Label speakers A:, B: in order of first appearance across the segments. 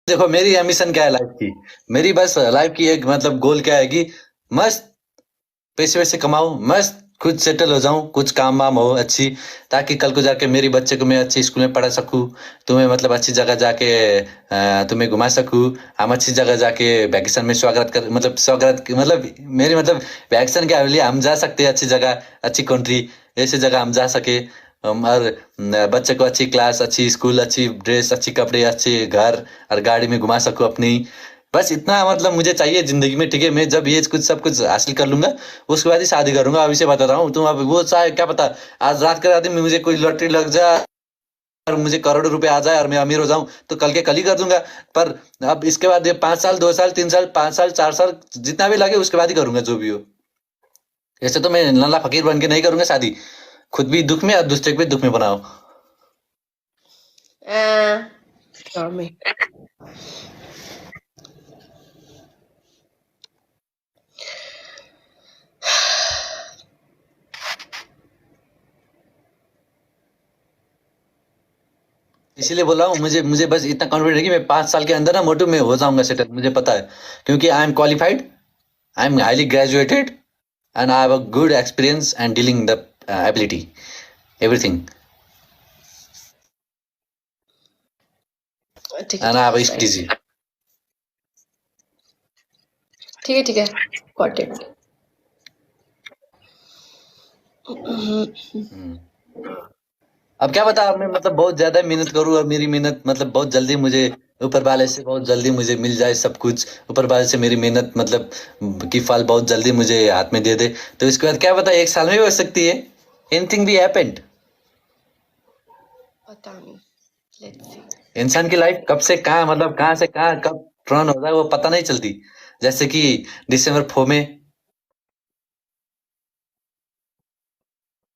A: देखो मेरी एम्बिशन क्या है लाइफ की। मेरी बस लाइफ की एक मतलब गोल क्या है कि मस्त पैसे वैसे कमाऊं, मस्त खुद सेटल हो जाऊं, कुछ काम वाम हो अच्छी, ताकि कल को जाके मेरी बच्चे को मैं अच्छी स्कूल में पढ़ा सकूं, तुम्हें मतलब अच्छी जगह जाके तुम्हें घुमा सकूं। हम अच्छी जगह जाके वैकेशन में स्वागत कर मतलब मतलब मेरी मतलब वैकेशन के लिए हम जा सकते हैं अच्छी जगह, अच्छी कंट्री, ऐसी जगह हम जा सके। और बच्चे को अच्छी क्लास, अच्छी स्कूल, अच्छी ड्रेस, अच्छी कपड़े, अच्छे घर और गाड़ी में घुमा सकूं अपनी। बस इतना मतलब मुझे चाहिए जिंदगी में, ठीक है। मैं जब ये कुछ सब कुछ हासिल कर लूंगा उसके बाद ही शादी करूंगा, अभी से बता रहा हूँ। तुम अब वो चाहे क्या पता, आज रात के रात में मुझे कोई लॉटरी लग जाए और मुझे करोड़ों रुपए आ जाए और मैं अमीर हो जाऊं तो कल के कल ही कर दूंगा। पर अब इसके बाद ये 5 साल, 2 साल, 3 साल, 5 साल, 4 साल जितना भी लगे उसके बाद ही करूंगा जो भी हो। ऐसे तो मैं नल्ला फकीर बन के नहीं करूंगा शादी। खुद भी दुख में और दूसरे को भी दुख में बनाओ।
B: में
A: इसीलिए बोल रहा हूँ, मुझे मुझे बस इतना कॉन्फिडेंट है कि मैं 5 साल के अंदर ना मोटू में हो जाऊंगा सेटल, मुझे पता है। क्योंकि I am qualified, I am highly graduated and I have a good experience and dealing the ability, everything,
B: ठीक है
A: and I have a strategy.
B: ठीक है गॉट इट।
A: अब क्या बता, मैं मतलब बहुत ज्यादा मेहनत करूँ और मेरी मेहनत मतलब बहुत जल्दी मुझे ऊपर वाले से बहुत जल्दी मुझे मिल जाए सब कुछ, ऊपर वाले से मेरी मेहनत मतलब की फल बहुत जल्दी मुझे हाथ में दे दे, तो इसके बाद क्या पता 1 साल में भी हो सकती है। एनीथिंग भी हैपेंड।
B: पता नहीं, लेट्स सी।
A: इंसान की लाइफ कब से कहाँ मतलब कहाँ से कहाँ कब टर्न होता है वो पता नहीं चलती। जैसे कि दिसंबर 4 में,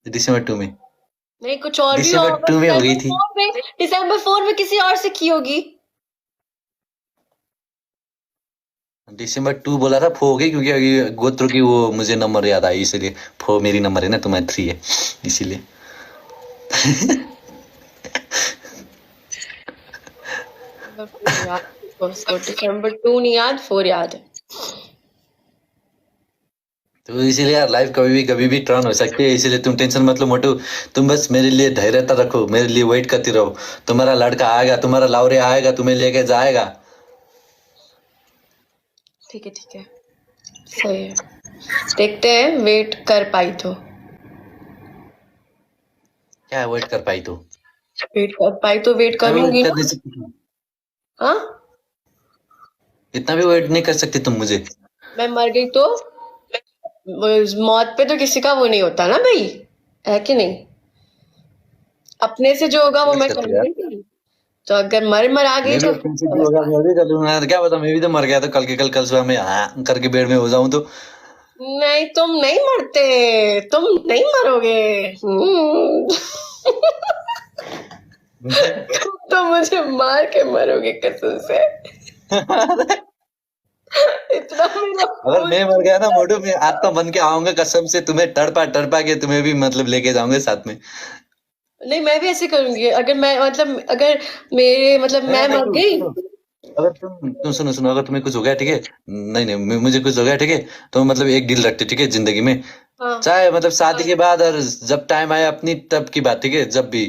A: दिसंबर 2 में,
B: नहीं कुछ और भी
A: दिसंबर
B: होगा।
A: 2 में हो गई थी।
B: दिसंबर 4 में किसी और से की होगी।
A: दिसंबर 2 बोला था, 4 हो गई क्योंकि अभी गोत्र की वो मुझे नंबर याद आई, इसीलिए 4 मेरी नंबर है ना, तुम्हारी 3 है इसीलिए।
B: दिसंबर 2 नहीं याद, 4 याद है।
A: तो इसीलिए यार लाइफ कभी भी टर्न हो सकती है, इसीलिए तुम टेंशन मत लो मोटू। तुम बस मेरे लिए धैर्यता रखो, मेरे लिए वेट करती रहो। तुम्हारा लड़का आएगा, तुम्हारा लाउरे आएगा, तुम्हें लेके जाएगा।
B: ठीक है सही है, देखते हैं वेट कर पाई तो।
A: क्या वेट कर पाई तो?
B: वेट कर पाई तो वेट
A: इतना भी वेट
B: करूंगी
A: कर
B: ना।
A: नहीं सकती,
B: हाँ
A: इतना भी वेट नहीं कर सकती तुम मुझे।
B: मैं मर गई तो मौत पे तो किसी का वो नहीं होता ना भाई, है कि नहीं। अपने से जो होगा वो
A: वेट
B: मैं
A: करती यार,
B: करूंगी। तो अगर मर आ गई
A: मैं भी
B: तो
A: अपने से जो होगा मैं भी कर लूंगा। क्या पता मैं भी तो मर गया तो कल के कल सुबह में हाँ करके बेड में हो जाऊं तो।
B: नहीं तुम नहीं मरते, तुम नहीं मरोगे। तुम तो मुझे मार के मरोगे कसम से। इतना मेरा
A: अगर मैं मर गया ना मोटू, मैं आत्मा बन के आऊंगा कसम से, तुम्हें तड़पा तड़पा के तुम्हें भी मतलब लेके जाऊंगे साथ में।
B: नहीं मैं भी ऐसे करूंगी अगर मैं मतलब अगर मेरे मतलब
A: नहीं
B: मैं
A: नहीं
B: मर
A: सुनो
B: गई।
A: सुनो, अगर तुम सुनो सुनो, अगर तुम्हें कुछ हो गया ठीक है, नहीं नहीं मुझे कुछ हो गया ठीक है, तो मतलब एक डील रखते ठीक है जिंदगी में,
B: हाँ
A: चाहे मतलब शादी के बाद और जब टाइम आए अपनी तब की बात, ठीक है, जब भी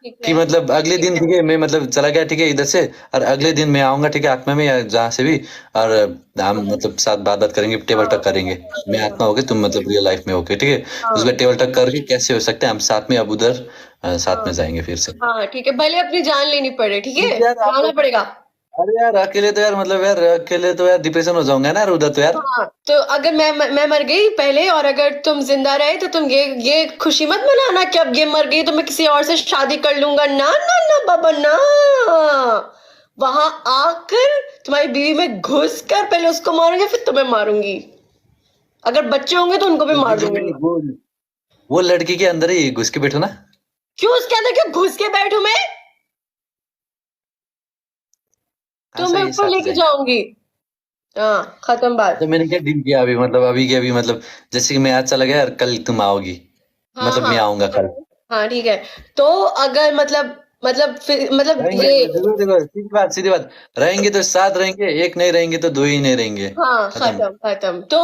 B: ठीक
A: कि
B: है।
A: मतलब अगले दिन ठीक है मैं मतलब चला गया ठीक है इधर से, और अगले दिन मैं आऊंगा ठीक है आत्मा में या जहाँ से भी, और हम मतलब साथ बात बात करेंगे, टेबल टक करेंगे। मैं आत्मा हो गई, तुम मतलब रियल लाइफ में होके, ठीक है।
B: हाँ
A: उसका टेबल टक करके कैसे हो सकते हैं हम साथ में, अब उधर साथ
B: हाँ
A: में जाएंगे फिर से।
B: हाँ ठीक है, भले अपनी जान लेनी पड़े, ठीक है
A: क्योंकि यार आप
B: जाना
A: लोग,
B: पड़ेगा।
A: अरे यार अकेले तो यार मतलब यार अकेले तो यार डिप्रेशन हो जाऊंगा ना यार उधर तो यार।
B: हाँ तो अगर मैं मर गई पहले और अगर तुम जिंदा रहे तो तुम ये खुशी मत मनाना कि अब ये मर गई तो मैं किसी और से शादी कर लूंगा। ना ना ना बाबा ना, वहां आकर तुम्हारी बीवी में घुस कर पहले उसको मारूंगी फिर तुम्हें मारूंगी। अगर बच्चे होंगे तो उनको भी
A: तो
B: मार
A: बीवी
B: दूंगी।
A: में वो लड़की के अंदर ही घुस के बैठो ना।
B: क्यों उसके अंदर क्यों घुस के बैठू मैं,
A: हाँ
B: तुम्हें
A: सही
B: ऊपर
A: साथ
B: लेके
A: जाएंगे।
B: जाऊंगी। हाँ खत्म
A: तो
B: बात।
A: मैंने क्या डील किया अभी, मतलब अभी के अभी मतलब जैसे कि मैं आज चला गया और कल तुम आओगी,
B: हाँ
A: मतलब
B: हाँ
A: मैं आऊंगा कल।
B: हाँ ठीक है। तो अगर मतलब मतलब
A: रहेंगे
B: ये
A: देखो देखो, सीधी बात, रहेंगे तो साथ रहेंगे, एक नहीं रहेंगे तो दो ही नहीं रहेंगे।
B: हाँ,
A: खत्म।
B: खत्म खत्म। तो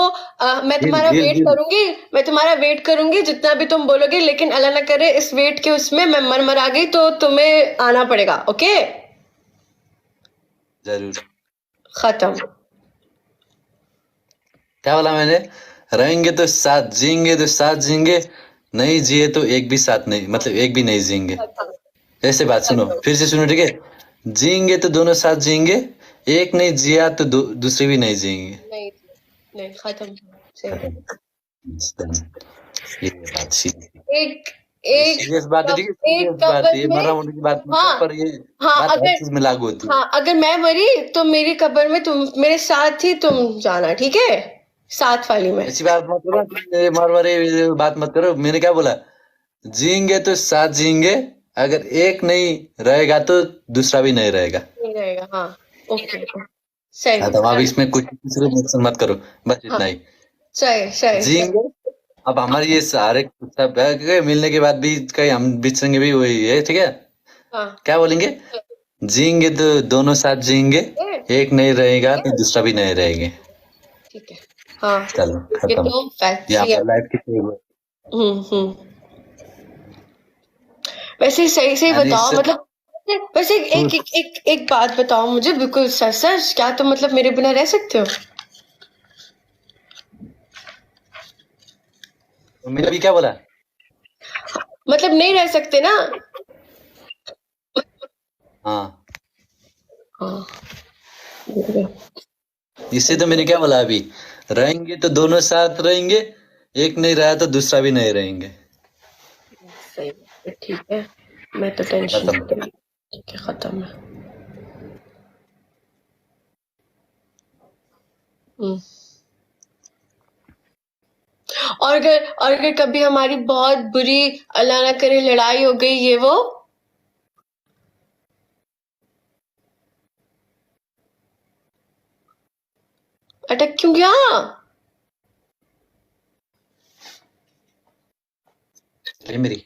B: मैं
A: डील
B: तुम्हारा
A: डील
B: वेट
A: डील।
B: करूंगी, मैं तुम्हारा वेट करूंगी जितना भी तुम बोलोगे, लेकिन अल्लाह ना करे इस वेट के उसमें मैं मर मरा गई तो तुम्हें आना पड़ेगा, ओके?
A: जरूर।
B: खत्म।
A: क्या बोला मैंने? रहेंगे तो साथ, जिएंगे तो साथ जिएंगे, नहीं जिए तो एक भी साथ नहीं, मतलब एक भी नहीं जिएंगे।
B: खत्म।
A: ऐसे बात सुनो,
B: खत्म।
A: फिर से सुनो, ठीक है? जिएंगे तो दोनों साथ जिएंगे, एक नहीं जिया तो दूसरे भी नहीं जिएंगे।
B: नहीं, नहीं, खत्म। सही।
A: खत्म। ये बात सीधी,
B: एक
A: ये
B: एक
A: सीरियस बात है, ठीक है?
B: एक
A: सीरियस बात है,
B: कब्र
A: ये
B: में।
A: मरना मुरने की बात नहीं है,
B: हाँ,
A: पर ये
B: हाँ,
A: बात हर चीज में लागू होती है।
B: अगर मैं मरी तो मेरी कब्र में तुम मेरे साथ ही तुम जाना, ठीक है? साथ वाली में।
A: ऐसी बात मत करो, ये मर मरे ये बात मत करो। मैंने क्या बोला? जिएंगे तो साथ जिएंगे, अगर एक नहीं रहेगा तो दूसरा भी नहीं रहेगा।
B: नहीं रहेगा, हाँ। ओके। सही,
A: हाँ, तो अब
B: डन।
A: इसमें कुछ किसी को मेंशन मत करो, बस
B: हाँ,
A: इतना ही।
B: सही सही सही।
A: जिएंगे। अब हमारी ये सारे सब है, क्योंकि मिलने के बाद भी कहीं हम बिछड़ेंगे भी वही है, ठीक है?
B: हाँ।
A: क्या बोलेंगे? जिएंगे तो दोनों साथ जिएंगे,
B: ए,
A: एक नहीं रहेगा तो दूसरा भी नहीं रहेंगे।
B: ठीक है। हाँ,
A: चलो
B: ये
A: खत्म।
B: तो फैक्ट्स
A: यहाँ
B: ही है।
A: पर लाइफ की
B: हम्म। वैसे सही सही
A: यानी
B: बताओ,
A: इससे
B: मतलब वैसे एक बात बताओ मुझे, बिल्कुल सच सच, क्या तुम मतलब मेरे बिना रह सकते हो?
A: मैंने अभी क्या बोला?
B: मतलब नहीं रह सकते ना?
A: हाँ,
B: हाँ।
A: इससे तो मैंने क्या बोला अभी? रहेंगे तो दोनों साथ रहेंगे, एक नहीं रहा तो दूसरा भी नहीं रहेंगे।
B: सही है, ठीक है। मैं तो टेंशन
A: खत्म।
B: ठीक है, खत्म है। हम्म। और अगर कभी हमारी बहुत बुरी, अल्लाह ना करे, लड़ाई हो गई, ये वो, अटक क्यों गया?
A: ये मेरी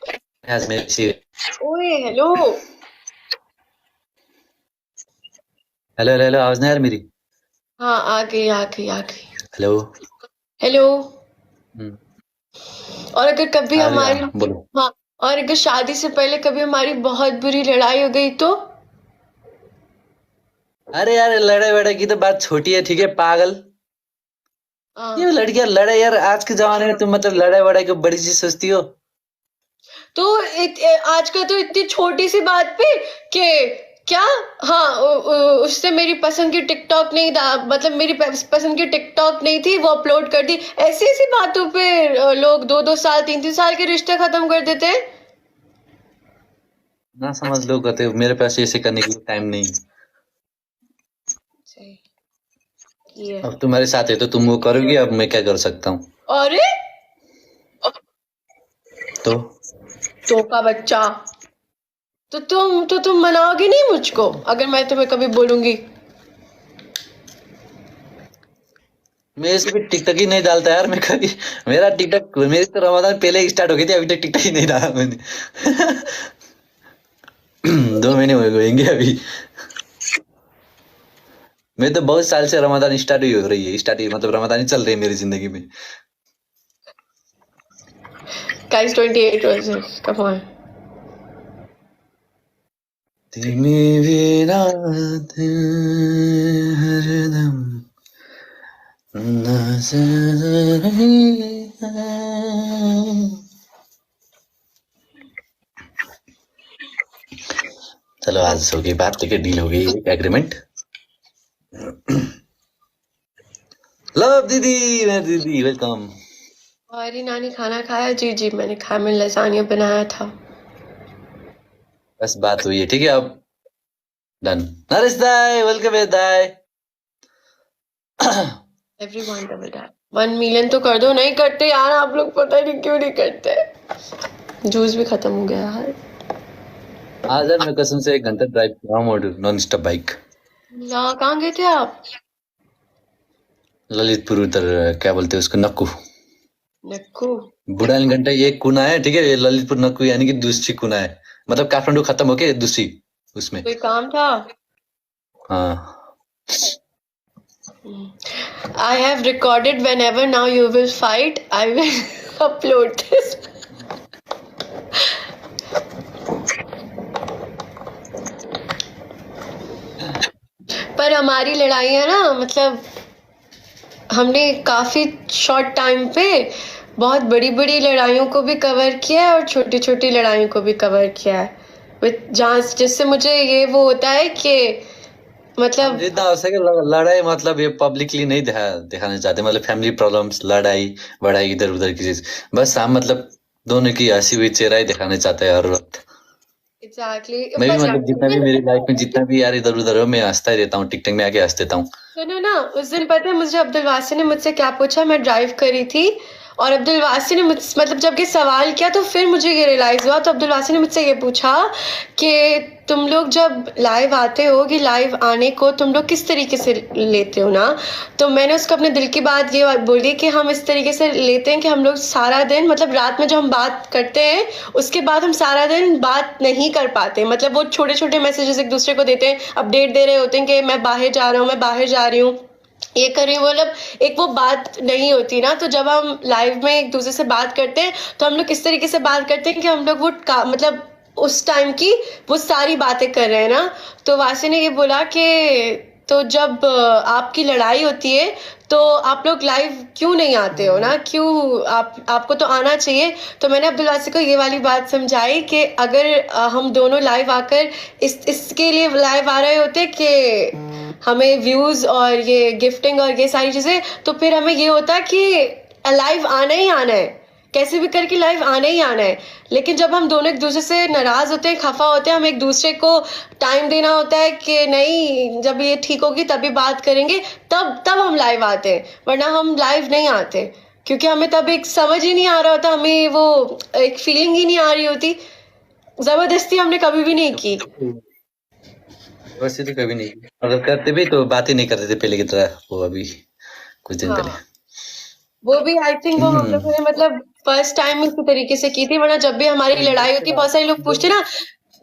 A: आज मेरी
B: ओए हेलो।
A: हेलो हेलो हेलो, आवाज नहीं आ रही मेरी?
B: हाँ, आ गई आ गई आ गई।
A: हेलो।
B: हेलो।
A: हम्म,
B: और अगर कभी
A: आ रही,
B: हमारी,
A: हाँ बोलो।
B: हाँ, और अगर शादी से पहले कभी हमारी बहुत बुरी लड़ाई हो गई तो?
A: अरे यार, लड़ाई वड़ाई की तो बात छोटी है, ठीक है पागल?
B: हाँ।
A: ये लड़कियां लड़े यार, आज के जमाने में तुम मतलब लड़ाई वड़ाई को बड़ी चीज सोचती हो।
B: तो आजकल तो इतनी छोटी सी बात पे कि क्या, हाँ, उससे मेरी पसंद की टिकटॉक नहीं था, मतलब मेरी पसंद की टिकटॉक नहीं थी, वो अपलोड कर दी। ऐसी ऐसी बातों पे लोग 2-2 साल 3-3 साल के रिश्ते खत्म कर देते हैं।
A: ना समझ लो, कहते हो मेरे पास ऐसे करने के लिए टाइम नहीं है।
B: सही। ये
A: अब तुम्हारे साथ है तो तुम वो करोगी, अब मैं क्या कर सकता हूँ?
B: अरे
A: तो
B: तो का बच्चा, तो तुम मनाओगे नहीं मुझको अगर मैं तुम्हें कभी बोलूंगी?
A: मैं इस भी टिकटॉक ही नहीं डालता यार, मैं कभी, मेरा टिकटॉक, मेरी तो रमजान पहले ही स्टार्ट हो गई थी, अभी तक टिकटॉक ही नहीं डाला मैंने। 2 महीने हो गएंगे अभी। मैं तो बहुत साल से रमजान स्टार्ट ही हो रही है, स्टार्ट ही मतलब रमजान ही चल रही है मेरी जिंदगी में।
B: Guys, 28 verses, come on.
A: तेरे बिना हरदम नजर नहीं है। चलो आज हो गई बात, ठीक है, डील हो गई, एग्रीमेंट। लव दीदी, मेरी दीदी, वेलकम।
B: हमारी नानी खाना खाया? जी जी, मैंने खाया, मैंने लसानिया बनाया था।
A: बस बात हुई है, ठीक है, अब डन। नरेश दाई, वेलकम है दाई।
B: Everyone double tap. 1 million तो कर दो। नहीं करते यार आप लोग, पता नहीं क्यों नहीं करते। जूस भी खत्म हो गया यार।
A: आज यार मैं कसम से 1 घंटा ड्राइव कर रहा हूँ, नॉन स्टॉप बाइक।
B: यहाँ कहाँ गए थे आप?
A: ललितपुर, उधर क्या बोलते हैं उसको, नक्कू।
B: नक्कू।
A: बुढ़ान घंटा एक कुना है, ठीक है, ये ललितपुर नक्कू यानी कि दूसरी कुना है। मतलब काठमांडू खत्म होके दूसरी उसमें।
B: कोई काम था?
A: हाँ
B: I have recorded. Whenever now you will fight, I will upload this. पर हमारी लड़ाइयाँ ना, मतलब हमने काफी शॉर्ट टाइम पे बहुत बड़ी बड़ी लड़ाइयों को भी कवर किया है और छोटी छोटी लड़ाइयों को भी कवर किया है, जहाँ जिससे मुझे ये वो होता है कि मतलब
A: जितना हो सके लड़ाई मतलब ये पब्लिकली नहीं दिखाना चाहते, मतलब फैमिली प्रॉब्लम्स, लड़ाई बड़ाई इधर उधर की चीज, बस हम मतलब दोनों की हंसी हुई चेहरा ही दिखाना चाहते हैं हर वक्त।
B: एग्जैक्टली।
A: मैं भी मतलब जितना भी मेरी लाइफ में जितना भी यार इधर उधर हो, मैं हंसता ही रहता हूँ, टिकटॉक में आके हंस देता हूँ।
B: सुनो ना, उस दिन पता है मुझे अब्दुल वासी ने मुझसे क्या पूछा? मैं ड्राइव करी थी और अब्दुल वासी ने मतलब जब ये सवाल किया तो फिर मुझे ये रियलाइज हुआ। तो अब्दुल वासी ने मुझसे ये पूछा कि तुम लोग जब लाइव आते हो कि लाइव आने को तुम लोग किस तरीके से लेते हो ना। तो मैंने उसको अपने दिल की बात ये बोली कि हम इस तरीके से लेते हैं कि हम लोग सारा दिन, मतलब रात में जो हम बात करते हैं उसके बाद हम सारा दिन बात नहीं कर पाते, मतलब वो छोटे छोटे मैसेजेस एक दूसरे को देते हैं, अपडेट दे रहे होते हैं कि मैं बाहर जा रहा हूँ, मैं बाहर जा रही हूँ, ये कर रही हूँ, मतलब एक वो बात नहीं होती ना। तो जब हम लाइव में एक दूसरे से बात करते हैं तो हम लोग किस तरीके से बात करते हैं कि हम लोग वो मतलब उस टाइम की वो सारी बातें कर रहे हैं ना। तो वासी ने ये बोला कि तो जब आपकी लड़ाई होती है तो आप लोग लाइव क्यों नहीं आते हो ना, क्यों आपको तो आना चाहिए। तो मैंने अब्दुल वासी को ये वाली बात समझाई कि अगर हम दोनों लाइव आकर इसके लिए लाइव आ रहे होते कि हमें व्यूज और ये गिफ्टिंग और ये सारी चीजें, तो फिर हमें ये होता कि लाइव आना ही आना है, कैसे भी करके लाइव आना ही आना है। लेकिन जब हम दोनों एक दूसरे से नाराज होते हैं, खफा होते हैं, हम एक दूसरे को टाइम देना होता है कि नहीं जब ये ठीक होगी तभी बात करेंगे, तब हम लाइव आते हैं, वरना हम लाइव नहीं आते क्योंकि हमें तब एक समझ ही नहीं आ रहा होता, हमें वो एक फीलिंग ही नहीं आ रही होती। जबरदस्ती हमने कभी भी नहीं की।
A: वैसे तो कभी नहीं, मतलब करते भी तो बात ही नहीं करते थे पहले की तरह, वो अभी कुछ दिन पहले।
B: वो भी आई थिंक वो हम लोगों ने मतलब फर्स्ट टाइम इसी तरीके से की थी, वरना जब भी हमारी लड़ाई होती, बहुत सारे लोग पूछते ना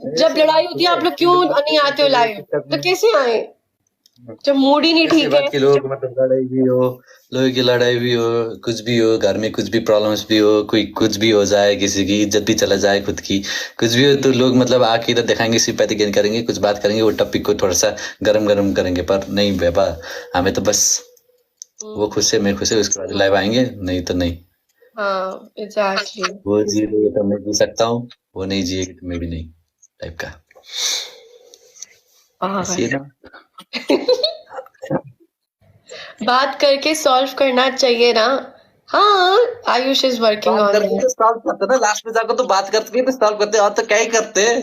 B: जब लड़ाई होती है आप लोग क्यों नहीं आते हो लाइव, तो कैसे आए जब मूड ही नहीं ठीक है।
A: लोग मतलब लड़ाई भी हो, लोगों की लड़ाई भी हो, कुछ भी हो, घर में कुछ भी प्रॉब्लम्स भी हो, कोई कुछ भी हो जाए, किसी की इज्जत भी चला जाए, खुद की कुछ भी हो, तो लोग मतलब आके इधर दिखाएंगे, सिंपैथी गेन करेंगे, कुछ बात करेंगे, वो टॉपिक को थोड़ा सा गरम करेंगे। पर नहीं बाबा, हमें तो बस वो खुश है, मैं खुश है, उसके बाद लाइव आएंगे, नहीं तो नहीं।
B: हाँ एग्जैक्टली।
A: वो जी रही तो मैं जी सकता हूँ, वो नहीं जिएगी तो मैं भी नहीं, टाइप का।
B: बात करके सॉल्व करना चाहिए ना। हाँ Ayush is working on
A: it. Solve करते ना, लास्ट में जाकर तो बात करते हैं, सॉल्व करते हैं, और तो क्या ही करते हैं।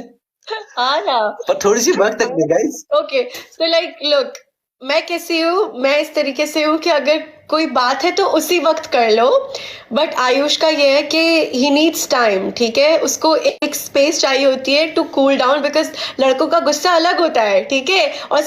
B: हाँ ना,
A: पर थोड़ी सी वक्त तक दे guys.
B: Okay so like look, मैं कैसी हूँ, मैं इस तरीके से हूँ कि अगर कोई बात है तो उसी वक्त कर लो, बट आयुष का ये है कि ही नीड्स टाइम, ठीक है, उसको एक स्पेस चाहिए होती है टू कूल डाउन, बिकॉज लड़कों का गुस्सा अलग होता है, ठीक है, और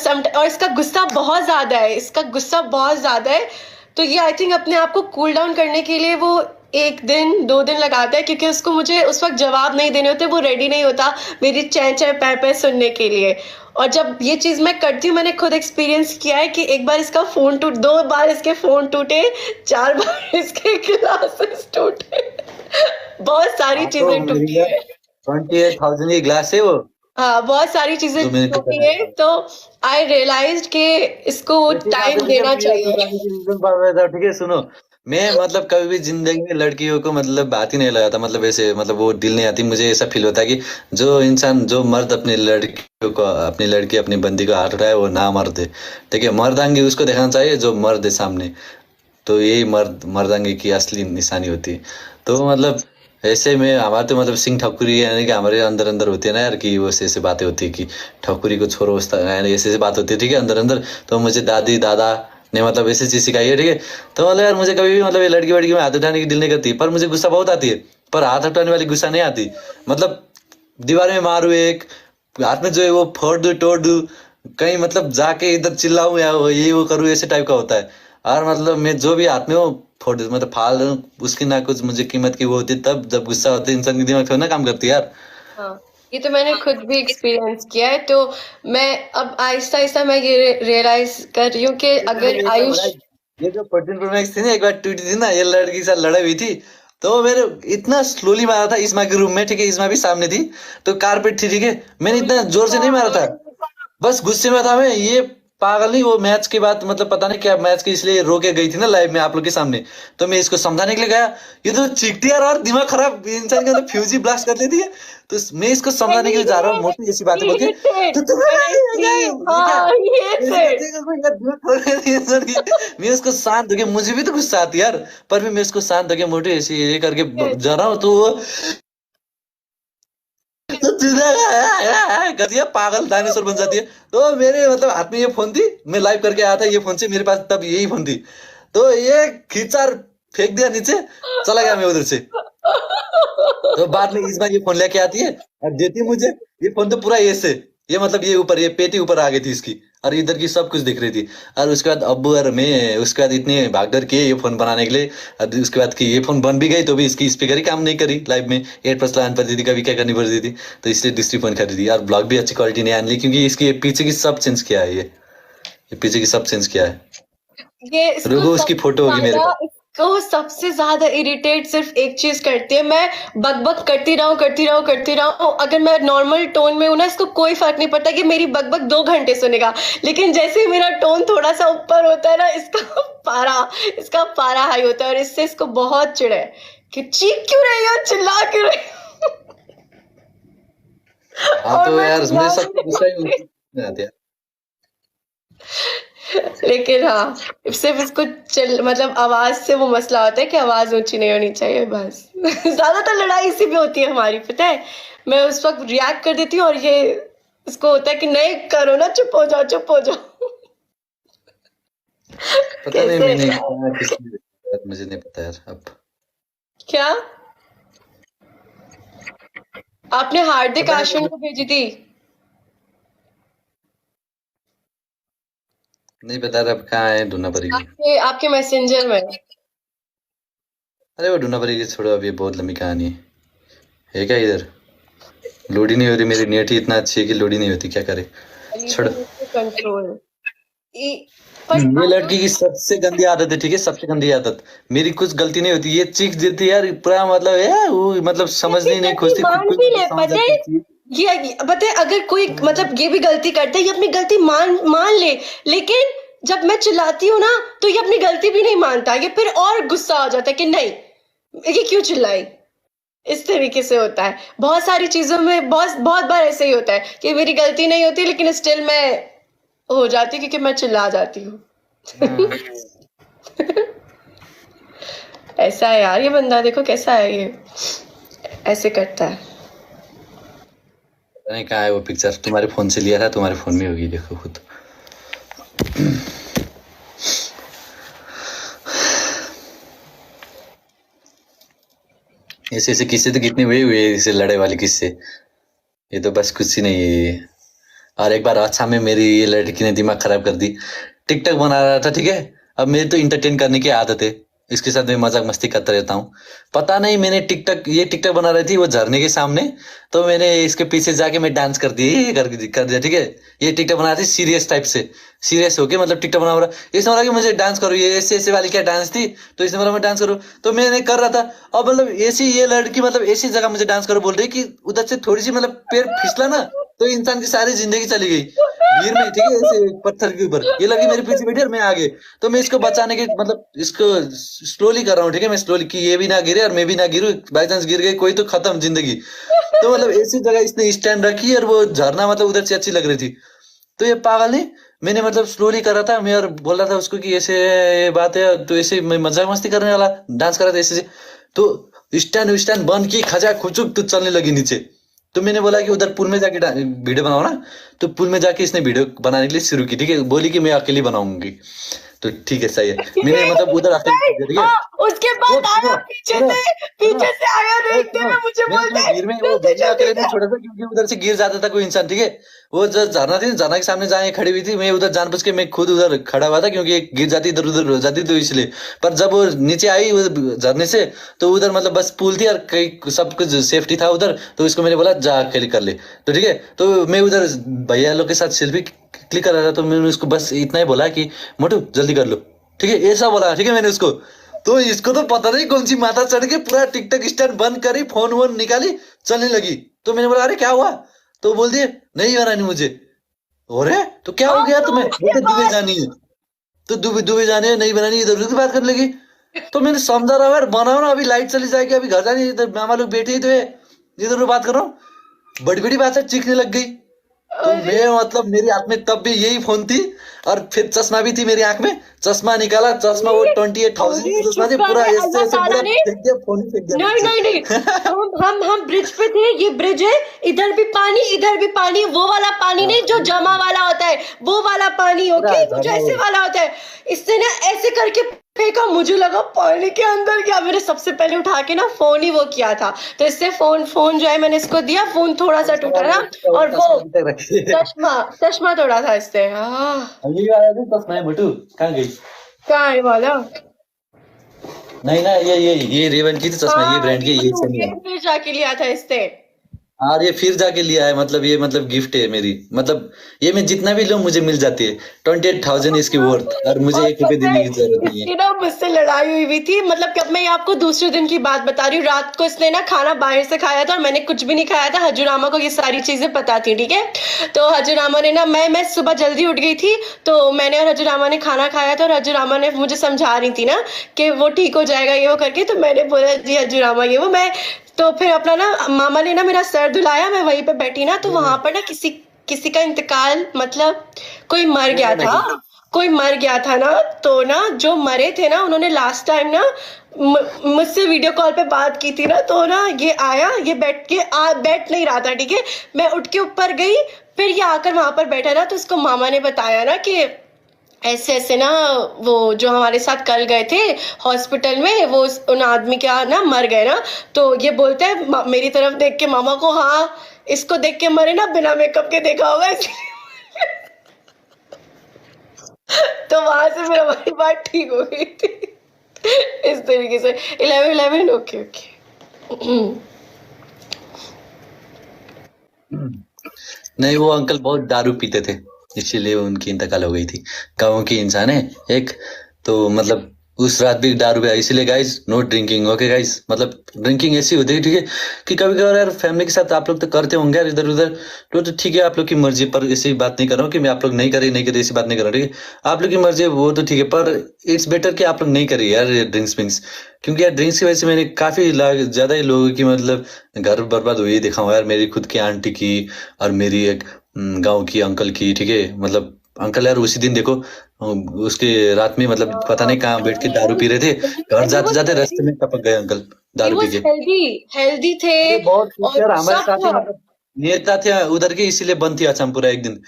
B: इसका गुस्सा बहुत ज्यादा है, इसका गुस्सा बहुत ज्यादा है। तो ये आई थिंक अपने आप को कूल डाउन करने के लिए वो 1 दिन 2 दिन लगाता है, क्योंकि उसको मुझे उस वक्त जवाब नहीं देने होते, वो रेडी नहीं होता मेरी चैं चैं पै पै सुनने के लिए। और जब ये चीज मैं करती हूँ, मैंने खुद एक्सपीरियंस किया है कि एक बार इसका फोन 2 बार इसके फोन टूटे, 4 बार इसके ग्लासेस टूटे, बहुत सारी चीजें टूटी है।
A: 28,000 की ग्लास है वो।
B: हाँ बहुत सारी चीजें टूटी है, तो आई रियलाइज्ड कि इसको टाइम देना चाहिए।
A: ठीक है सुनो, मैं मतलब कभी भी जिंदगी में लड़कियों को मतलब बात ही नहीं लगाता, मतलब ऐसे मतलब वो दिल नहीं आती। मुझे ऐसा फील होता है कि जो इंसान, जो मर्द अपनी लड़कियों को, अपनी लड़की अपनी बंदी को हाथ उठाए, वो ना मर्द है, ठीक है। मर्दांगी उसको दिखाना चाहिए जो मर्द है सामने, तो यही मर्दांगी की असली निशानी होती है। तो मतलब ऐसे में हमारे तो मतलब सिंह ठकुरी, यानी कि हमारे अंदर अंदर होती है ना यार, कि वो ऐसे बातें होती है कि ठकुरी को छोड़ो, ऐसे बात होती है, ठीक है, अंदर अंदर। तो मुझे दादी दादा ने मतलब ऐसी चीज सिखाई है, ठीक है। तो मतलब यार मुझे कभी भी मतलब ये लड़की वड़की में हाथ उठाने की दिल नहीं करती, पर मुझे गुस्सा बहुत आती है, पर हाथ उठाने वाली गुस्सा नहीं आती। मतलब दीवार में मारू, एक हाथ में जो है वो फोड़ दू, तोड़ दू, कहीं मतलब जाके इधर चिल्लाऊं या ये वो करूँ, ऐसे टाइप का होता है। और मतलब मैं जो भी हाथ में वो फोड़ दे, मतलब फाल उसकी ना कुछ मुझे कीमत की वो होती है। तब जब गुस्सा होता है इंसान की दिमाग थोड़ा ना काम करती है यार।
B: हाँ ये तो मैंने खुद भी एक्सपीरियंस किया है, तो मैं अब आहिस्ता आहिस्ता मैं ये रियलाइज कर रही हूँ कि
A: ये तो
B: अगर
A: मेरे ऐसा हो
B: आयुष
A: रहा है, ये जो 14 प्रो मैक्स थी ना, एक बार टूटी थी ना, ये लड़की के साथ लड़ाई हुई थी, तो मेरे इतना स्लोली मारा था इसमा के रूम में, ठीक है, इसमा भी सामने थी, तो कारपेट थी, ठीक है, मैंने इतना जोर से नहीं मारा था, बस गुस्से में था मैं। ये पागल नहीं, वो मैच के बाद मतलब पता नहीं क्या मैच के इसलिए रोके गई थी ना लाइव में आप लोग के सामने, तो मैं इसको समझाने के लिए गया, ये तो चीखती यार और दिमाग खराब इंसान के मतलब फ्यूज ही ब्लास्ट कर देती है, तो मैं इसको समझाने के लिए जा रहा हूँ मोटी जैसी बातें बोल के, तो ये क्या
B: हाँ ये
A: ऐसे
B: फिर
A: करते हैं कोई यार, दिमाग खराब कर देती है इंसान की। मैं उसको शांत होके, मुझे भी तो गुस्सा आती है यार, पर भी मैं उसको शांत होके मोटी ऐसे ये करके जा रहा हूँ, तो वो तो कर दिया, पागल डायनासोर बन जाती है। तो मेरे मतलब हाथ में ये फोन थी, मैं लाइव करके आया था ये फोन से, मेरे पास तब यही फोन थी, तो ये खींचा और फेंक दिया नीचे, चला गया मैं उधर से। तो बाद में इस बार ये फोन लेके आती है और देती है मुझे, ये फोन तो पूरा ऐसे, ये मतलब ये ऊपर, ये पेटी ऊपर आ गई थी इसकी, और इधर की सब कुछ दिख रही थी, और उसके बाद अब्बू और मैं उसके बाद इतने भागदौड़ किए ये फोन बनाने के लिए, और उसके बाद कि ये फोन बन भी गई तो भी इसकी स्पीकर ही काम नहीं करी लाइव में, 8+ लगानी पड़ती थी, कभी क्या करनी पड़ती थी, तो इसलिए दूसरी फोन खरीदी, और ब्लॉग भी अच्छी क्वालिटी नहीं आने ली, क्योंकि इसकी ये पीछे की सब चेंज किया है, ये पीछे की सब चेंज किया है,
B: ये इसको
A: रुको उसकी फोटो होगी मेरे पास।
B: इसको सबसे ज्यादा इरिटेट सिर्फ एक चीज करती है, मैं बकबक करती रहूं, अगर मैं नॉर्मल टोन में हूं ना, इसको कोई फर्क नहीं पड़ता कि मेरी बकबक 2 घंटे सुनेगा, लेकिन जैसे ही मेरा टोन थोड़ा सा ऊपर होता है ना, इसका पारा हाई होता है, और इससे इसको बहुत चिढ़ है कि चीख क्यों रही हो, चिल्ला क्यों रही हो।
A: हाँ
B: और
A: तो
B: मैं
A: यार मैं
B: चिल्ला
A: सब गुस्सा ही आते हैं।
B: लेकिन हाँ, सिर्फ इसको मतलब आवाज से वो मसला होता है कि आवाज ऊंची नहीं होनी चाहिए, बस। ज्यादातर लड़ाई इसी पे होती है हमारी, पता है, मैं उस वक्त रिएक्ट कर देती हूँ, और ये इसको होता है कि नहीं करो ना, चुप हो जाओ, चुप हो जाओ।
A: पता नहीं
B: कैसे
A: मैंने क्या किसने यार, मुझे नहीं पता यार अब।
B: क्या आपने हार्दिक
A: पता नहीं
B: आश्विन
A: मुझे
B: को भेजी थी?
A: नहीं पता अब कहाँ है, ढूंढना पड़ेगी।
B: आपके आपके मैसेंजर में।
A: अरे वो ढूंढना पड़ेगी, छोड़ो, अब ये बहुत लंबी कहानी है क्या इधर, लोड ही नहीं हो रही, मेरी नेट ही इतना अच्छी है कि लोड ही नहीं होती, क्या करे, छोड़ो।
B: कंट्रोल।
A: ये लड़की की सबसे गंदी आदत है, ठीक है, सबसे गंदी आदत, मेरी कुछ गलती नहीं होती, ये चीख देती है यार, पूरा मतलब है वो, मतलब समझनी नहीं
B: गलती
A: खोजती, खुद
B: मान
A: को ही
B: भी
A: मतलब
B: ले,
A: समझ
B: पता
A: जाती
B: है,
A: है चीज।
B: ये पता है, अगर कोई मतलब ये भी गलती करता है, ये अपनी गलती मान मान ले, लेकिन जब मैं चिल्लाती हूँ ना, तो ये अपनी गलती भी नहीं मानता, ये फिर और गुस्सा आ जाता है कि नहीं, ये क्यों चिल्लाई। इस तरीके से होता है बहुत सारी चीजों में, बहुत बहुत बार ऐसे ही होता है कि मेरी गलती नहीं होती, लेकिन स्टिल मैं हो जाती हूँ, क्योंकि मैं चिल्ला जाती हूँ।
A: हाँ,
B: ऐसा है यार, ये बंदा देखो कैसा है, ये ऐसे करता है।
A: पता नहीं कहाँ है वो पिक्चर, तुम्हारे फोन से लिया था, तुम्हारे फोन में होगी, देखो खुद। ऐसे ऐसे किस्से तो कितने हुए हुए ऐसे लड़ाई वाले किस्से, ये तो बस कुछ ही नहीं है ये। और एक बार अच्छा में मेरी ये लड़की ने दिमाग खराब कर दी, टिकटॉक बना रहा था, ठीक है, अब मेरी तो इंटरटेन करने की आदत है, इसके साथ मैं मजाक मस्ती करता रहता हूँ, पता नहीं मैंने टिकटॉक बना रही थी वो झरने के सामने, तो मैंने इसके पीछे जाके मैं डांस कर दिया, ये कर दिया, ठीक है, ये टिकटॉक बना रही थी सीरियस टाइप से, सीरियस होके मतलब टिकटॉक बना रहा, इसने बोला कि मुझे डांस करो, ये ऐसे ऐसे वाली क्या डांस थी, तो इसने बोला मैं डांस करूँ, तो मैंने कर रहा था, अब मतलब ऐसी ये लड़की मतलब ऐसी जगह मुझे डांस करो बोल रही कि उधर से थोड़ी सी मतलब पैर फिसला ना, तो इंसान की सारी जिंदगी चली गई गिर में, ठीक है, ऐसे पत्थर के ऊपर, ये लड़की मेरे पीछे बैठी और मैं आगे, तो मैं इसको बचाने के मतलब इसको स्लोली कर रहा हूँ, ठीक है, मैं स्लोली कि ये भी ना गिरे और मैं भी ना गिरूं, बाई चांस गिर गई कोई तो खत्म जिंदगी, तो मतलब ऐसी जगह इसने स्टैंड रखी और वो झरना मतलब उधर से अच्छी लग रही थी, तो ये पागल नहीं, मैंने मतलब स्लोली कर रहा था मैं और बोल रहा था उसको कि ऐसे ये बात है, तो ऐसे मैं मजाक मस्ती करने वाला डांस कर रहा था ऐसे, तो स्टैंड स्टैंड बंद की, खचा खुचुक तो चलने लगी नीचे, तो मैंने बोला कि उधर पुल में जाके वीडियो बनाओ ना, तो पुल में जाके इसने वीडियो बनाने के लिए शुरू की, ठीक है, बोली कि मैं अकेली बनाऊंगी, तो ठीक है सही है। मैंने मतलब उधर आके ठीक है।
B: उसके बाद आया
A: सुनो
B: पीछे से आया देखते
A: सुनो,
B: हुए मुझे
A: मैं
B: बोलता
A: तुम्हें
B: है
A: गिर में वो
B: जल्दी
A: झरने
B: जल्दी
A: अकेले नहीं छोड़ा था, क्योंकि उधर से गिर जाता था कोई इंसान, ठीक है। वो जो झरना थी, झरना के सामने जहाँ ये खड़ी हुई थी, मैं उधर जानबूझ के मैं खुद उधर खड़ा हुआ था, क्योंकि एक गिर जाती इधर उधर हो जाती तो इसलिए। पर जब वो नीचे आई वो झरने से, तो उधर मतलब बस पुल थी और कई सब कुछ सेफ्टी था उधर, तो इसको मैंने बोला जा अकेले कर ले, तो ठीक है। तो मैं उधर भैया लोग के साथ सेल्फी क्लिक कर रहा था, तो मैंने उसको बस इतना ही बोला कि मोटू जल्दी कर लो, ठीक है, ऐसा बोला, ठीक है मैंने उसको। तो इसको तो पता नहीं कौन सी माथा चढ़ के पूरा टिकटॉक स्टैंड बंद करी, फोन वोन निकाली, चलने लगी। तो मैंने बोला अरे क्या हुआ, तो बोल दिए नहीं बनानी मुझे। अरे तो क्या हो
B: हाँ
A: गया
B: तो
A: तुम्हें,
B: उसके
A: बोलते दुबई
B: बाद
A: जानी है, तो दुबई दुबई जानी है, नहीं बनानी, इधर उधर की बात करने लगी। तो मैंने समझा रहा यार बनाओ ना, अभी लाइट चली जाएगी, अभी घर जानी है, इधर मामा लोग बैठे ही तो है, इधर उधर बात कर रहा हूँ, बड़ी बड़ी बात है, चीखने लग गई। तो
B: अरे
A: मैं मतलब मेरी हाथ में तब भी यही फोन थी, और फिर चश्मा भी थी मेरी आंख में, चश्मा निकाला, चश्मा वो 28,000
B: अरे
A: की चश्मा
B: चुप
A: थी,
B: कर
A: पूरा
B: रे
A: ऐसे
B: अल्लाह
A: ऐसे
B: ताला
A: पूरा
B: ने
A: फेंक दिया, फोन ही फेंक दिया
B: नहीं नहीं नहीं
A: नीचे।
B: हम ब्रिज पे थे, ये ब्रिज है, इधर भी पानी इधर भी पानी, वो वाला पानी नहीं जो जमा वाला होता है, वो वाला पानी,
A: पूरा
B: ओके कुछ
A: झरना
B: ऐसे
A: वो।
B: वाला होता है। इससे ना ऐसे करके फेंका, मुझे लगा पानी के अंदर क्या, मैंने सबसे पहले उठा के ना फोन ही वो किया था, तो इससे फोन फोन जो है मैंने इसको दिया, फोन थोड़ा सा टूटा ना, और वो
A: चश्मा अभी तक रखी है।
B: चश्मा चश्मा थोड़ा था इससे। हाँ
A: अब यही वाला भी चश्मा है बटू, कहाँ गई?
B: कहाँ है वाला?
A: नहीं ना, ये रेवन की थी चश्मा, ये
B: हाँ
A: ब्रांड की, ये सेम ही है।
B: ये फिर जाके लिया था इससे।
A: और ये फिर जाके लिया है, मतलब ये मतलब गिफ्ट है मेरी, मतलब ये मैं जितना भी लूं मुझे मिल जाती है, 28,000 इसकी वर्थ, और मुझे
B: और
A: 1 रुपए
B: पता
A: देने
B: है
A: की जरूरत नहीं है।
B: इसकी ना मुझसे लड़ाई हुई भी थी, मतलब कि अब मैं आपको दूसरे दिन की बात बता रही हूँ, रात को इसने ना खाना बाहर से खाया था और मैंने कुछ भी नहीं खाया था, हजूरामा को ये सारी चीजें पता थी, ठीक है। तो हजूरामा ने ना मैं सुबह जल्दी उठ गई थी, तो मैंने और हजूरामा ने खाना खाया था, और हजूरामा ने मुझे समझा रही थी ना कि वो ठीक हो जाएगा ये वो करके, तो मैंने बोला जी हजूरामा ये वो मैं, तो फिर अपना ना मामा ने ना मेरा सर धुलाया, मैं वहीं पे बैठी ना, तो वहां पर ना किसी किसी का इंतकाल, मतलब कोई मर गया था, कोई मर गया था ना, तो ना जो मरे थे ना उन्होंने लास्ट टाइम ना मुझसे वीडियो कॉल पे बात की थी ना, तो ना ये आया, ये बैठ नहीं रहा था, ठीक है। मैं उठ के ऊपर गई, फिर ये आकर वहां पर बैठा ना, तो उसको मामा ने बताया ना कि ऐसे ऐसे ना वो जो हमारे साथ कल गए थे हॉस्पिटल में, वो उन आदमी क्या ना मर गए ना, तो ये बोलते हैं मेरी तरफ देख के मामा को, हाँ इसको देख के मरे ना, बिना मेकअप के देखा होगा इसलिए। तो वहां से फिर हमारी बात ठीक हो गई थी इस तरीके से। 11 ओके ओके।
A: नहीं वो अंकल बहुत दारू पीते थे, इसीलिए उनकी इंतकाल हो गई थी। गाँव की इंसान है एक, तो मतलब उस रात भी दारू पिया, इसीलिए guys no drinking, okay guys, मतलब ड्रिंकिंग ऐसी होती है, ठीक है, कि कभी कभार यार फैमिली के साथ आप लोग तो करते होंगे यार इधर उधर, तो ठीक है आप लोग की मर्जी, पर ऐसी बात नहीं कर रहा हूँ कि मैं आप लोग नहीं करे ऐसी बात नहीं कर रहा हूँ, ठीक है, आप लोग की मर्जी है वो तो ठीक है, पर इट्स बेटर कि आप लोग नहीं करिए यार ड्रिंक्स विंक्स, क्योंकि यार ड्रिंक्स की वजह से मैंने काफी ज्यादा ही लोगों की मतलब घर बर्बाद हुई देखा हूँ यार, मेरी खुद की आंटी की, और मेरी एक गांव की अंकल की, ठीक है, मतलब अंकल यार उसी दिन देखो उसके रात में मतलब पता नहीं कहाँ बैठ के दारू पी रहे थे, घर जाते जाते रास्ते में टपक गए अंकल
B: ही
A: दारू पी
B: वाज
A: के।
B: हेल्दी, हेल्दी थे
A: अरे बहुत कुछ
B: और
A: यार हमारे
B: सब
A: साथ ही
B: था।
A: मतलब नेता थे उधर के, इसीलिए बंद थी असम पूरा एक दिन।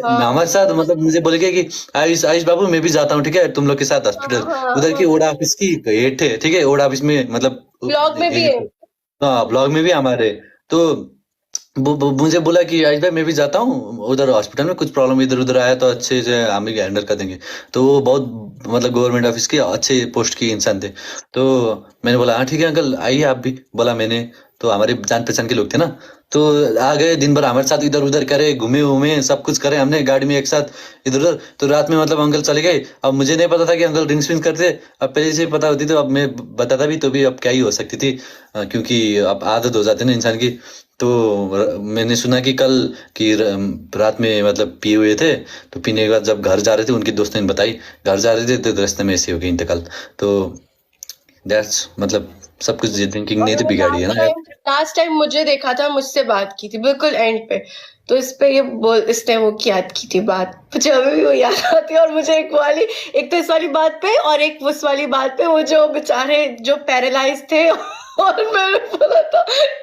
B: हाँ
A: हमारे साथ मतलब मुझे बोले कि आयुष आयुष बाबू मैं भी जाता हूँ, ठीक है, तुम लोग के साथ हॉस्पिटल,
B: हाँ
A: उधर की
B: हाँ
A: ओडा ऑफिस की हेड थे, ठीक है, ओडा ऑफिस में मतलब
B: ब्लॉग में भी
A: हेड
B: है।
A: थे। हाँ ब्लॉग में भी हमारे, तो मुझे बोला कि आयुष भाई मैं भी जाता हूँ उधर हॉस्पिटल में, कुछ प्रॉब्लम इधर उधर आया तो अच्छे से हम ही हैंडल कर देंगे। तो वो बहुत मतलब गवर्नमेंट ऑफिस के अच्छे पोस्ट के इंसान थे, तो मैंने बोला हाँ ठीक है अंकल आइए आप भी, बोला मैंने, तो हमारे जान पहचान के लोग थे ना, तो आ गए, दिन भर हमारे साथ इधर उधर करे, घूमे घूमे सब कुछ करे हमने गाड़ी में एक साथ इधर उधर, तो रात में मतलब अंकल चले गए। अब मुझे नहीं पता था कि अंकल ड्रिंक्स विंक्स करते, अब पहले से पता होती तो अब मैं बताता भी, तो भी अब क्या ही हो सकती थी, क्योंकि अब आदत हो जाती है ना इंसान की। तो मैंने सुना कि कल की रात में मतलब पिए हुए थे, तो पीने के बाद जब घर जा रहे थे उनके दोस्त ने बताई, घर जा रहे थे तो रास्ते में ऐसे हो गई इंतकाल। तो दैट्स मतलब सब कुछ ड्रिंकिंग
B: और
A: ने तो
B: मैंने
A: बिगाड़ी है ना यार।
B: लास्ट टाइम मुझे देखा था, मुझसे बात की थी बिल्कुल एंड पे, तो इस पे ये बोल इसने वो याद की थी बात, मुझे अभी भी वो याद आती है। और मुझे एक वाली, एक तो इस वाली बात पे और एक उस वाली बात पे, वो जो बेचारे जो पैरालाइज थे और मैंने बोला था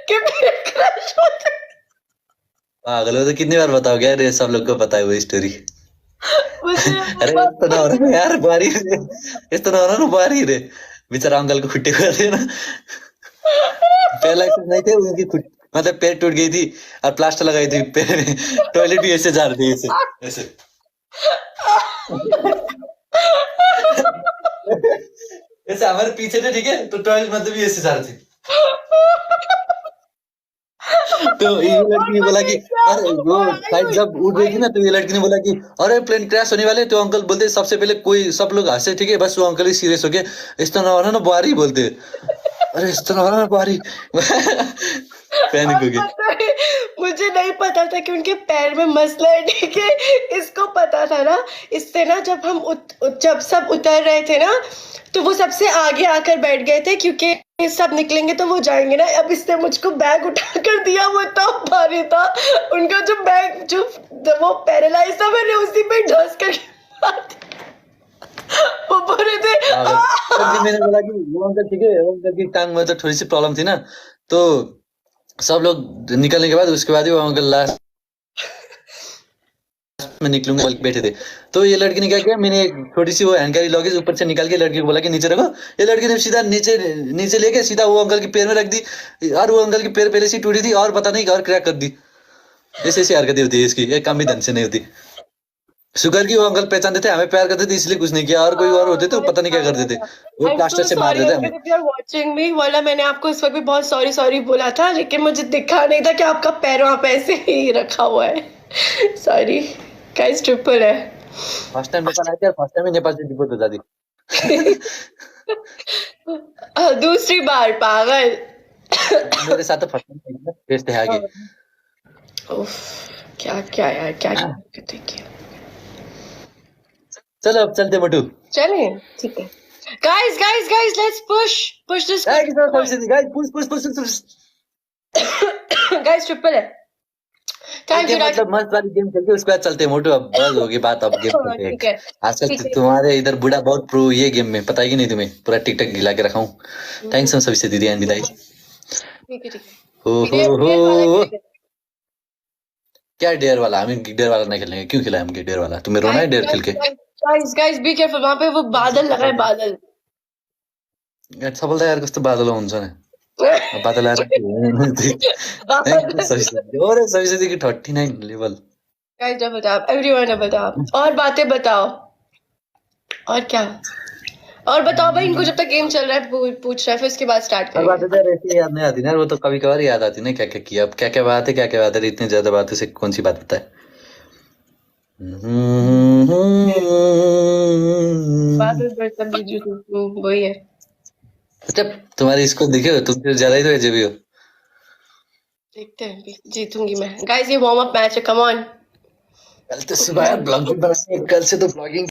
B: कि मेरे क्रश होते।
A: पागल हो तो कितनी बार बताओगे यार, ये सब लोग को पता है वो स्टोरी।
B: मुझे
A: अरे इस तो ना हो रहा यार बारी रे, इस तो ना हो रहा ना बारी रे, बेचारा अंकल को खुट्टी कर देना। पहला एक्सरसाइज नहीं थे उनकी मतलब पैर टूट गई थी और प्लास्टर लगाई थी पैर में, टॉयलेट भी ऐसे जा रही थी ऐसे ऐसे। ऐसे हमारे पीछे थे ठीक है, तो टॉयलेट मतलब ये ऐसे जा रही थी। तो ये लड़की ने
B: और
A: बोला
B: पता
A: कि
B: है क्या
A: अरे वो
B: हुआ?
A: फ्लाइट जब उड़ रही थी ना, तो ये लड़की ने बोला कि अरे प्लेन क्रैश होने वाले। तो अंकल बोलते सबसे पहले कोई सब लोग हंसे ठीक है, बस वो अंकल ही सीरियस हो गए, इस तरह हो रहा ना बुआरी बोलते, अरे इस तरह हो रहा ना बुआरी। पैनिक
B: और
A: हो गई।
B: पता है मुझे नहीं पता था कि उनके पैर में मसला है, ठीक है। इसको पता था ना, इससे ना जब हम जब सब उतर रहे थे ना, तो वो सबसे आगे आकर बैठ गए थे, क्योंकि सब निकलेंगे तो वो जाएंगे ना। अब इसने मुझको बैग उठा कर दिया, वो इतना भारी था। उनका जो बैग जो वो पैरालाइज था, मैंने उसी पे ढस कर वो बोल रहे थे
A: फिर मैंने बोला कि वो अंकल ठीक है, वो अंकल की टांग में तो थोड़ी सी प्रॉब्लम थी ना, तो सब लोग निकलने के बाद उसके बाद ही वो अंकल लास्ट में निकलूंगा बोल के बैठे थे। तो ये लड़की ने क्या किया, मैंने एक छोटी सी वो हैंडकैरी लगेज ऊपर से निकाल के लड़की को बोला कि नीचे रखो। ये लड़की ने सीधा नीचे नीचे लेके सीधा वो अंकल के पैर में रख दी, और वो अंकल की पैर पहले से टूटी थी और पता नहीं और क्रैक कर दी। ऐसी ऐसी हरकतें होती है इसकी, एक काम भी ढंग से नहीं होती। शुगर की वो अंकल पहचानते थे, हमें प्यार करते थे इसलिए कुछ नहीं किया, और कोई और होते तो पता नहीं क्या करते थे, वो
B: आई एम
A: प्लास्टर
B: सो
A: से मार
B: सॉरी
A: देते
B: अंकल
A: हमें।
B: If you are watching me. वाला मैंने आपको इस वक्त भी बहुत सॉरी सॉरी बोला था, लेकिन मुझे दिखा नहीं था कि आपका पैर वहां पे ऐसे ही रखा हुआ है। सॉरी गाइस, ट्रिपल है।
A: फर्स्ट टाइम नेपाल आए थे, फर्स्ट टाइम ही नेपाल से डिपोर्ट हो जाती।
B: दूसरी बार पागल।
A: मेरे साथ तो फर्स्ट टाइम फेस थे आगे।
B: उफ, क्या क्या यार, क्या करते क्या।
A: चलो अब चलते मोटू।
B: चलें, ठीक है। Guys guys guys, let's push this.
A: Guys push push push push.
B: Guys triple है। थैंक यू
A: मतलब मस्त वाली गेम खेलते उसके बाद चलते मोटू, अब बस होगी बात, अब गेम खेलते हैं।
B: ठीक है,
A: आजकल
B: ठीक है।
A: तुम्हारे इधर बूढ़ा बहुत प्रो ये गेम में, पता है कि नहीं तुम्हें, पूरा टिकटक गिला के रखा हूँ। थैंक्स सभी से दीदी एंड विदाई।
B: ठीक है, ठीक है।
A: हो
B: डेयर वाला
A: हो
B: खेलेंगे।
A: क्या डेयर वाला, हमें डेयर वाला नहीं खेलेंगे, क्यों खिलाए हम डेयर वाला, तुम्हें रोना है डेयर खेल के।
B: गाइस गाइस बी केयरफुल, वहां पे वो बादल लगा है, बादल।
A: सबल यार कस्तो बादल हुन्छ नि, बादल आएर सभी से देखिए 39 level.
B: Guys double tap, everyone double tap. और बातें बताओ, और क्या, और बताओ भाई। इनको जब तक गेम चल रहा है पूछ रहा है, फिर उसके बाद स्टार्ट
A: और बात
B: करेंगे।
A: है ऐसे याद नहीं आती ना, वो तो कभी कभार याद आती ना, क्या क्या किया, अब क्या क्या बात है, इतनी ज्यादा बातें से कौन सी बात बताए।
B: बादल बरसा बीजू वही है।
A: अच्छा तुम्हारी इसको दिखे हो, तुम ज्यादा ही तो एजे भी हो।
B: देखते हैं, जीतूंगी मैं। गाइस ये वार्म अप मैच है, कम ऑन।
A: कल तो सुबह ब्लॉगिंग बनानी है, कल से तो ब्लॉगिंग